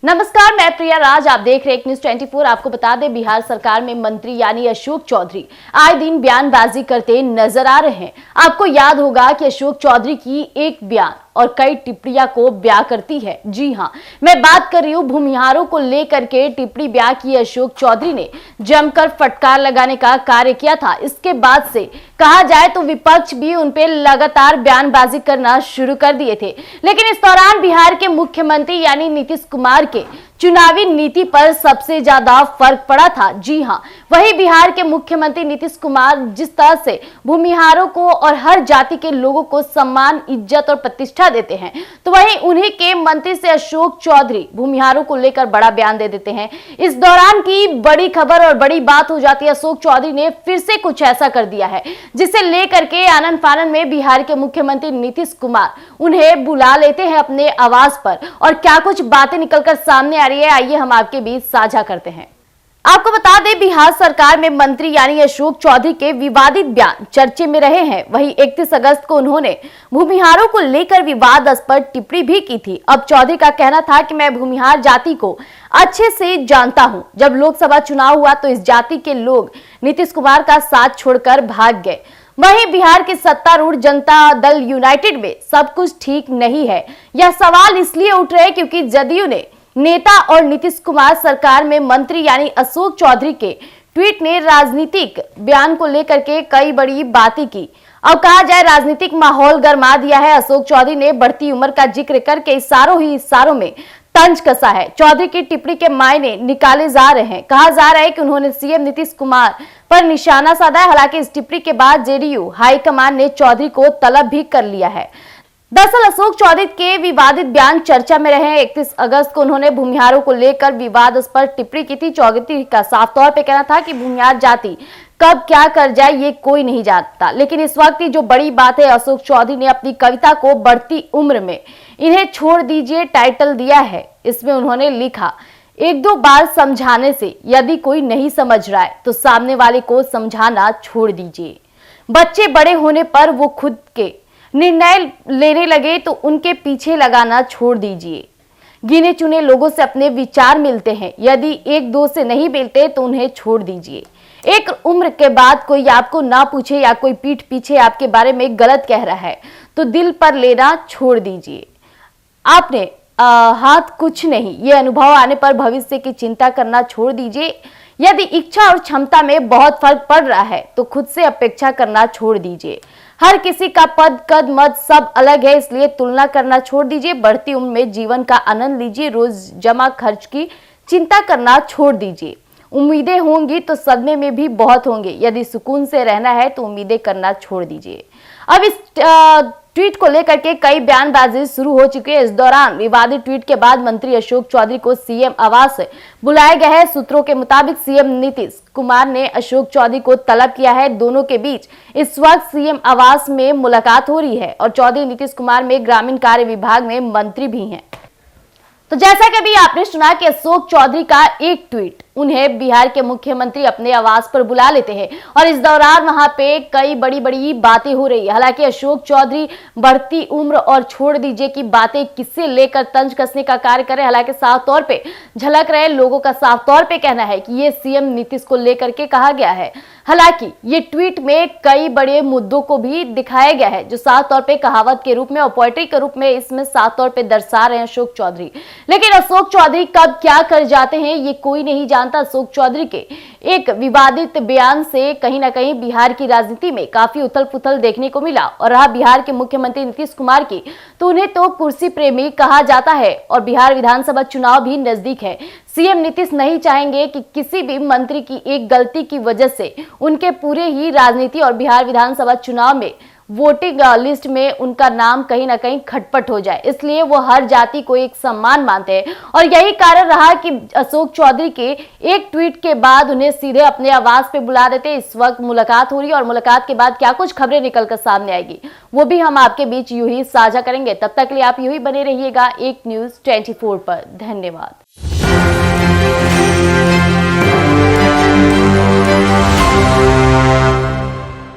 नमस्कार, मैं प्रिया राज, आप देख रहे हैं न्यूज़ 24। आपको बता दें, बिहार सरकार में मंत्री यानी अशोक चौधरी आए दिन बयानबाजी करते नजर आ रहे हैं। आपको याद होगा कि अशोक चौधरी की एक बयान और कई टिप्पणियां को ब्याह करती है। जी हां, मैं बात कर रही हूं भूमिहारों को लेकर के टिप्पणी ब्याह की अशोक चौधरी ने जमकर फटकार लगाने का कार्य किया था। इसके बाद से कहा जाए तो विपक्ष भी उन पे लगातार बयानबाजी करना शुरू कर दिए थे, लेकिन इस दौरान बिहार के मुख्यमंत्री यानी नीतीश कुमार के चुनावी नीति पर सबसे ज्यादा फर्क पड़ा था। जी हां, वही बिहार के मुख्यमंत्री नीतीश कुमार जिस तरह से भूमिहारों को और हर जाति के लोगों को सम्मान, इज्जत और प्रतिष्ठा देते हैं, तो वहीं उन्हीं के मंत्री से अशोक चौधरी भूमिहारों को लेकर बड़ा बयान दे देते हैं। इस दौरान की बड़ी खबर और बड़ी बात हो जाती है। अशोक चौधरी ने फिर से कुछ ऐसा कर दिया है जिसे लेकर के आनन फानन में बिहार के मुख्यमंत्री नीतीश कुमार उन्हें बुला लेते हैं अपने आवास पर, और क्या कुछ बातें निकलकर सामने आ रही है, आइए हम आपके बीच साझा करते हैं। आपको बता दें, बिहार सरकार में मंत्री यानी अशोक चौधरी के विवादित बयान चर्चे में रहे हैं। वहीं 31 अगस्त को उन्होंने भूमिहारों को लेकर विवादास्पद टिप्पणी भी की थी। अब चौधरी का कहना था कि मैं भूमिहार जाति को अच्छे से जानता हूं। जब लोकसभा चुनाव हुआ तो इस जाति के लोग नीतीश कुमार का साथ छोड़कर भाग गए। वहीं बिहार के सत्तारूढ़ जनता दल यूनाइटेड में सब कुछ ठीक नहीं है। यह सवाल इसलिए उठ रहे क्योंकि जदयू ने नेता और नीतीश कुमार सरकार में मंत्री यानी अशोक चौधरी के ट्वीट ने राजनीतिक बयान को लेकर के कई बड़ी बातें की। अब कहा जाए राजनीतिक माहौल गरमा दिया है। अशोक चौधरी ने बढ़ती उम्र का जिक्र करके इशारों में तंज कसा है। चौधरी की टिप्पणी के मायने निकाले जा रहे हैं। कहा जा रहा है कि उन्होंने सीएम नीतीश कुमार पर निशाना साधा है। हालांकि इस टिप्पणी के बाद जेडीयू हाईकमान ने चौधरी को तलब भी कर लिया है। दरअसल अशोक चौधरी के विवादित बयान चर्चा में रहे हैं। 31 अगस्त को उन्होंने भूमिहारों को लेकर विवादास्पद टिप्पणी की थी। चौधरी का साफ तौर पे कहना था कि भूमिहार जाति कब क्या कर जाए ये कोई नहीं जानता। लेकिन इस वक्त की जो बड़ी बात है, अशोक चौधरी ने अपनी कविता को बढ़ती उम्र में इन्हें छोड़ दीजिए टाइटल दिया है। इसमें उन्होंने लिखा, एक दो बार समझाने से यदि कोई नहीं समझ रहा है तो सामने वाले को समझाना छोड़ दीजिए। बच्चे बड़े होने पर वो खुद के निर्णय लेने लगे तो उनके पीछे लगाना छोड़ दीजिए। गिने चुने लोगों से अपने विचार मिलते हैं, यदि एक दो से नहीं मिलते तो उन्हें छोड़ दीजिए। एक उम्र के बाद कोई आपको ना पूछे या कोई पीठ पीछे आपके बारे में गलत कह रहा है तो दिल पर लेना छोड़ दीजिए। आपने हाथ कुछ नहीं, ये अनुभव आने पर भविष्य की चिंता करना छोड़ दीजिए। यदि इच्छा और क्षमता में बहुत फर्क पड़ रहा है तो खुद से अपेक्षा करना छोड़ दीजिए। हर किसी का पद कद मत सब अलग है, इसलिए तुलना करना छोड़ दीजिए। बढ़ती उम्र में जीवन का आनंद लीजिए। रोज जमा खर्च की चिंता करना छोड़ दीजिए। उम्मीदें होंगी तो सदमे में भी बहुत होंगे। यदि सुकून से रहना है तो उम्मीदें करना छोड़ दीजिए। अब इस ट्वीट को लेकर के कई बयानबाजी शुरू हो चुकी है। इस दौरान विवादित ट्वीट के बाद मंत्री अशोक चौधरी को सीएम आवास बुलाया गया है। सूत्रों के मुताबिक सीएम नीतीश कुमार ने अशोक चौधरी को तलब किया है। दोनों के बीच इस वक्त सीएम आवास में मुलाकात हो रही है और चौधरी नीतीश कुमार में ग्रामीण कार्य विभाग में मंत्री भी हैं। तो जैसा कि अभी आपने सुना कि अशोक चौधरी का एक ट्वीट उन्हें बिहार के मुख्यमंत्री अपने आवास पर बुला लेते हैं और इस दौरान वहां पे कई बड़ी बड़ी बातें हो रही है। हालांकि अशोक चौधरी बढ़ती उम्र और छोड़ दीजिए की बातें किससे लेकर तंज कसने का कार्य कर रहे हैं। हालांकि साफ तौर पे झलक रहे लोगों का साफ तौर पे कहना है कि ये सीएम नीतीश को लेकर के कहा गया है। हालांकि ये ट्वीट में कई बड़े मुद्दों को भी दिखाया गया है जो साफ तौर पे कहावत के रूप में और पोएट्री के रूप में इसमें साफ तौर पे दर्शा रहे हैं अशोक चौधरी। लेकिन अशोक चौधरी कब क्या कर जाते हैं ये कोई नहीं जानता। अशोक चौधरी के एक विवादित बयान से कहीं ना कहीं बिहार की राजनीति में काफी उथल पुथल देखने को मिला। और रहा बिहार के मुख्यमंत्री नीतीश कुमार की, तो उन्हें तो कुर्सी प्रेमी कहा जाता है और बिहार विधानसभा चुनाव भी नजदीक है। सीएम नीतीश नहीं चाहेंगे कि किसी भी मंत्री की एक गलती की वजह से उनके पूरे ही राजनीति और बिहार विधानसभा चुनाव में वोटिंग लिस्ट में उनका नाम कहीं ना कहीं खटपट हो जाए, इसलिए वो हर जाति को एक सम्मान मानते हैं। और यही कारण रहा कि अशोक चौधरी के एक ट्वीट के बाद उन्हें सीधे अपने आवास पे बुला देते। इस वक्त मुलाकात हो रही है और मुलाकात के बाद क्या कुछ खबरें निकलकर सामने आएगी वो भी हम आपके बीच यूं ही साझा करेंगे। तब तक के लिए आप यूं ही बने रहिएगा एक न्यूज़ 24 पर। धन्यवाद।